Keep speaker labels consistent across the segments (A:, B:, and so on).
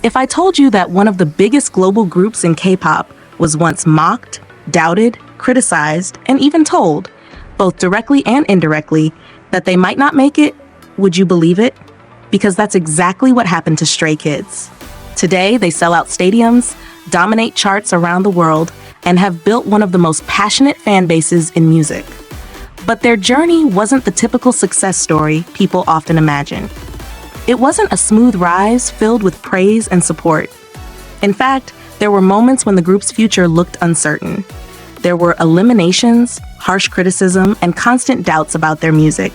A: If I told you that one of the biggest global groups in K-pop was once mocked, doubted, criticized, and even told, both directly and indirectly, that they might not make it, would you believe it? Because that's exactly what happened to Stray Kids. Today, they sell out stadiums, dominate charts around the world, and have built one of the most passionate fan bases in music. But their journey wasn't the typical success story people often imagine. It wasn't a smooth rise filled with praise and support. In fact, there were moments when the group's future looked uncertain. There were eliminations, harsh criticism, and constant doubts about their music.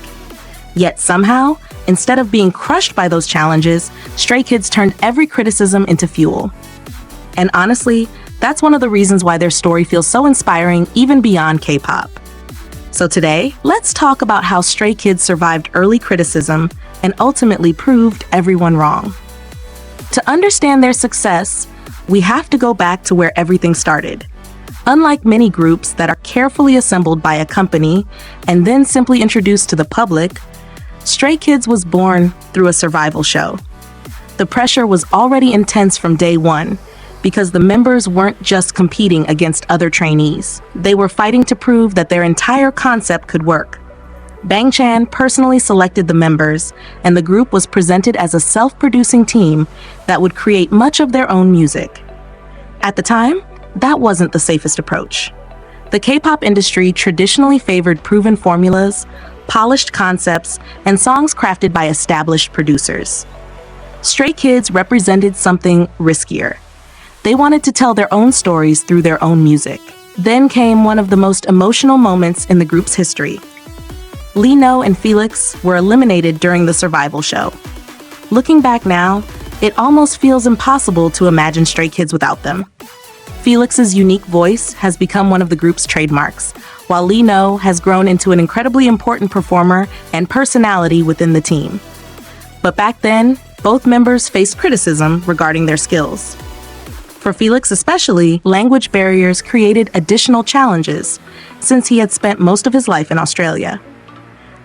A: Yet somehow, instead of being crushed by those challenges, Stray Kids turned every criticism into fuel. And honestly, that's one of the reasons why their story feels so inspiring even beyond K-pop. So today, let's talk about how Stray Kids survived early criticism and ultimately proved everyone wrong. To understand their success, we have to go back to where everything started. Unlike many groups that are carefully assembled by a company and then simply introduced to the public, Stray Kids was born through a survival show. The pressure was already intense from day one because the members weren't just competing against other trainees. They were fighting to prove that their entire concept could work. Bang Chan personally selected the members, and the group was presented as a self-producing team that would create much of their own music. At the time, that wasn't the safest approach. The K-pop industry traditionally favored proven formulas, polished concepts, and songs crafted by established producers. Stray Kids represented something riskier. They wanted to tell their own stories through their own music. Then came one of the most emotional moments in the group's history. Lee Know and Felix were eliminated during the survival show. Looking back now, it almost feels impossible to imagine Stray Kids without them. Felix's unique voice has become one of the group's trademarks, while Lee Know has grown into an incredibly important performer and personality within the team. But back then, both members faced criticism regarding their skills. For Felix especially, language barriers created additional challenges, since he had spent most of his life in Australia.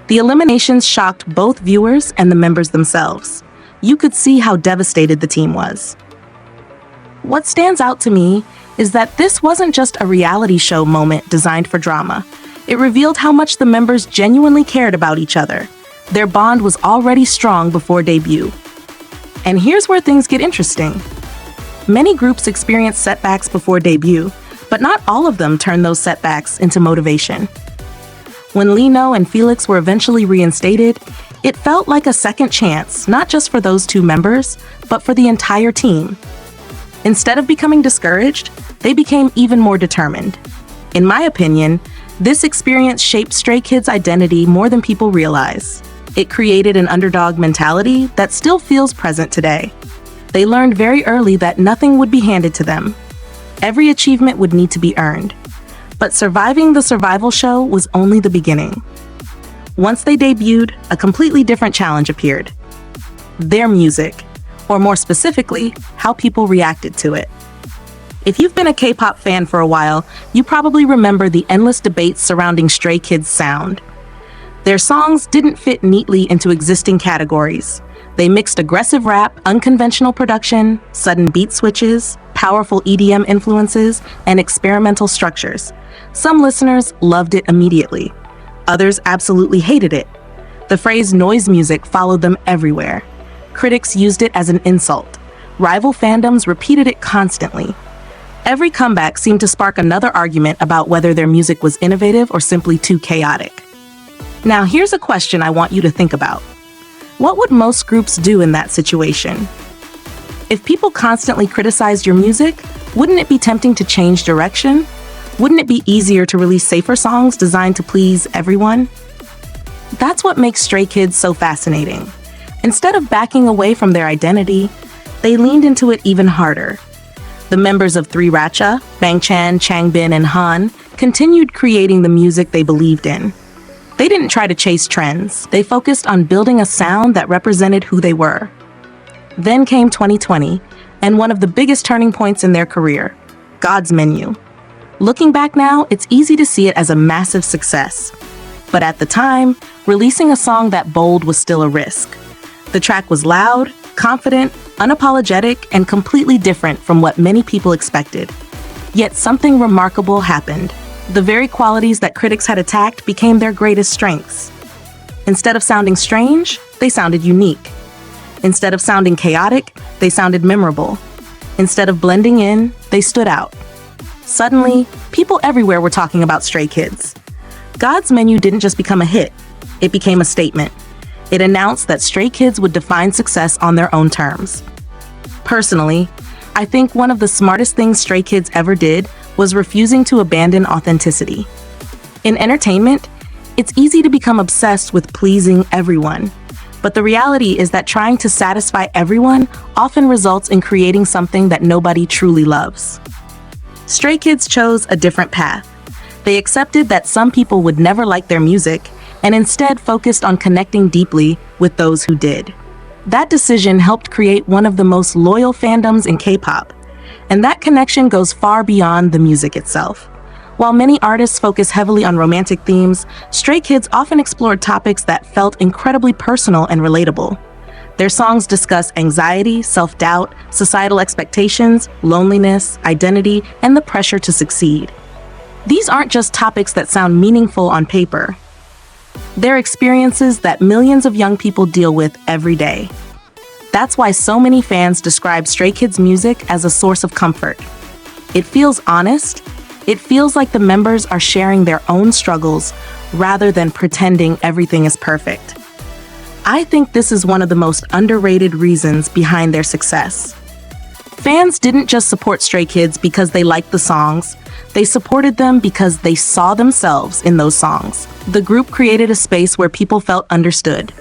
A: The eliminations shocked both viewers and the members themselves. You could see how devastated the team was. What stands out to me is that this wasn't just a reality show moment designed for drama. It revealed how much the members genuinely cared about each other. Their bond was already strong before debut. And here's where things get interesting. Many groups experience setbacks before debut, but not all of them turn those setbacks into motivation. When Lee Know and Felix were eventually reinstated, it felt like a second chance, not just for those two members, but for the entire team. Instead of becoming discouraged, they became even more determined. In my opinion, this experience shaped Stray Kids' identity more than people realize. It created an underdog mentality that still feels present today. They learned very early that nothing would be handed to them. Every achievement would need to be earned. But surviving the survival show was only the beginning. Once they debuted, a completely different challenge appeared. Their music, or more specifically, how people reacted to it. If you've been a K-pop fan for a while, you probably remember the endless debates surrounding Stray Kids' sound. Their songs didn't fit neatly into existing categories. They mixed aggressive rap, unconventional production, sudden beat switches, powerful EDM influences, and experimental structures. Some listeners loved it immediately. Others absolutely hated it. The phrase noise music followed them everywhere. Critics used it as an insult. Rival fandoms repeated it constantly. Every comeback seemed to spark another argument about whether their music was innovative or simply too chaotic. Now, here's a question I want you to think about. What would most groups do in that situation? If people constantly criticized your music, wouldn't it be tempting to change direction? Wouldn't it be easier to release safer songs designed to please everyone? That's what makes Stray Kids so fascinating. Instead of backing away from their identity, they leaned into it even harder. The members of 3RACHA, Bang Chan, Changbin, and Han, continued creating the music they believed in. They didn't try to chase trends. They focused on building a sound that represented who they were. Then came 2020, and one of the biggest turning points in their career, God's Menu. Looking back now, it's easy to see it as a massive success. But at the time, releasing a song that bold was still a risk. The track was loud, confident, unapologetic, and completely different from what many people expected. Yet something remarkable happened. The very qualities that critics had attacked became their greatest strengths. Instead of sounding strange, they sounded unique. Instead of sounding chaotic, they sounded memorable. Instead of blending in, they stood out. Suddenly, people everywhere were talking about Stray Kids. God's Menu didn't just become a hit, it became a statement. It announced that Stray Kids would define success on their own terms. Personally, I think one of the smartest things Stray Kids ever did was refusing to abandon authenticity. In entertainment, it's easy to become obsessed with pleasing everyone. But the reality is that trying to satisfy everyone often results in creating something that nobody truly loves. Stray Kids chose a different path. They accepted that some people would never like their music and instead focused on connecting deeply with those who did. That decision helped create one of the most loyal fandoms in K-pop, and that connection goes far beyond the music itself. While many artists focus heavily on romantic themes, Stray Kids often explored topics that felt incredibly personal and relatable. Their songs discuss anxiety, self-doubt, societal expectations, loneliness, identity, and the pressure to succeed. These aren't just topics that sound meaningful on paper. They're experiences that millions of young people deal with every day. That's why so many fans describe Stray Kids' music as a source of comfort. It feels honest. It feels like the members are sharing their own struggles rather than pretending everything is perfect. I think this is one of the most underrated reasons behind their success. Fans didn't just support Stray Kids because they liked the songs. They supported them because they saw themselves in those songs. The group created a space where people felt understood.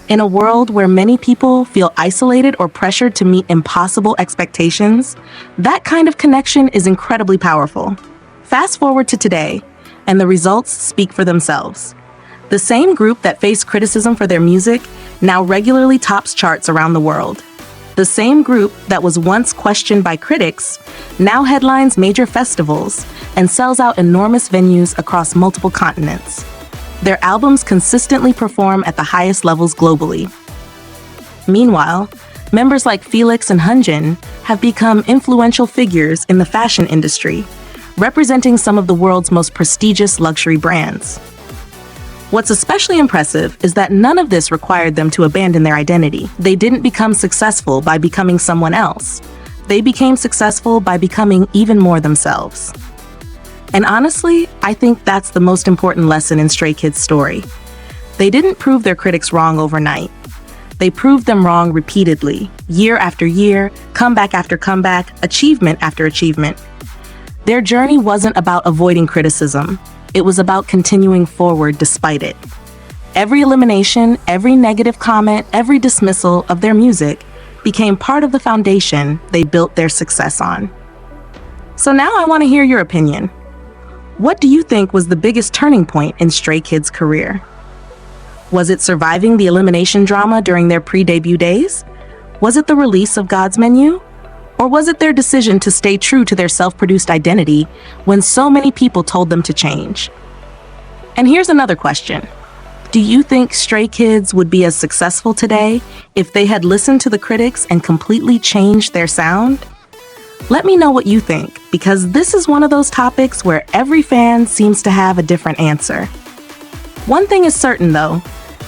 A: In a world where many people feel isolated or pressured to meet impossible expectations, that kind of connection is incredibly powerful. Fast forward to today, and the results speak for themselves. The same group that faced criticism for their music now regularly tops charts around the world. The same group that was once questioned by critics now headlines major festivals and sells out enormous venues across multiple continents. Their albums consistently perform at the highest levels globally. Meanwhile, members like Felix and Lee have become influential figures in the fashion industry, representing some of the world's most prestigious luxury brands. What's especially impressive is that none of this required them to abandon their identity. They didn't become successful by becoming someone else. They became successful by becoming even more themselves. And honestly, I think that's the most important lesson in Stray Kids' story. They didn't prove their critics wrong overnight. They proved them wrong repeatedly, year after year, comeback after comeback, achievement after achievement. Their journey wasn't about avoiding criticism. It was about continuing forward despite it. Every elimination, every negative comment, every dismissal of their music became part of the foundation they built their success on. So now I want to hear your opinion. What do you think was the biggest turning point in Stray Kids' career? Was it surviving the elimination drama during their pre-debut days? Was it the release of God's Menu? Or was it their decision to stay true to their self-produced identity when so many people told them to change? And here's another question. Do you think Stray Kids would be as successful today if they had listened to the critics and completely changed their sound? Let me know what you think, because this is one of those topics where every fan seems to have a different answer. One thing is certain though,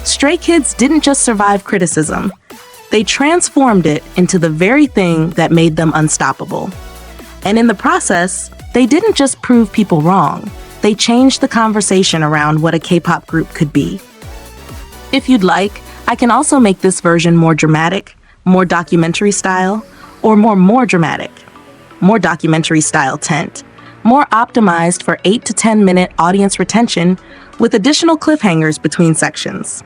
A: Stray Kids didn't just survive criticism. They transformed it into the very thing that made them unstoppable. And in the process, they didn't just prove people wrong. They changed the conversation around what a K-pop group could be. If you'd like, I can also make this version more dramatic, more documentary style, or more dramatic, more documentary style tent, more optimized for 8 to 10 minute audience retention with additional cliffhangers between sections.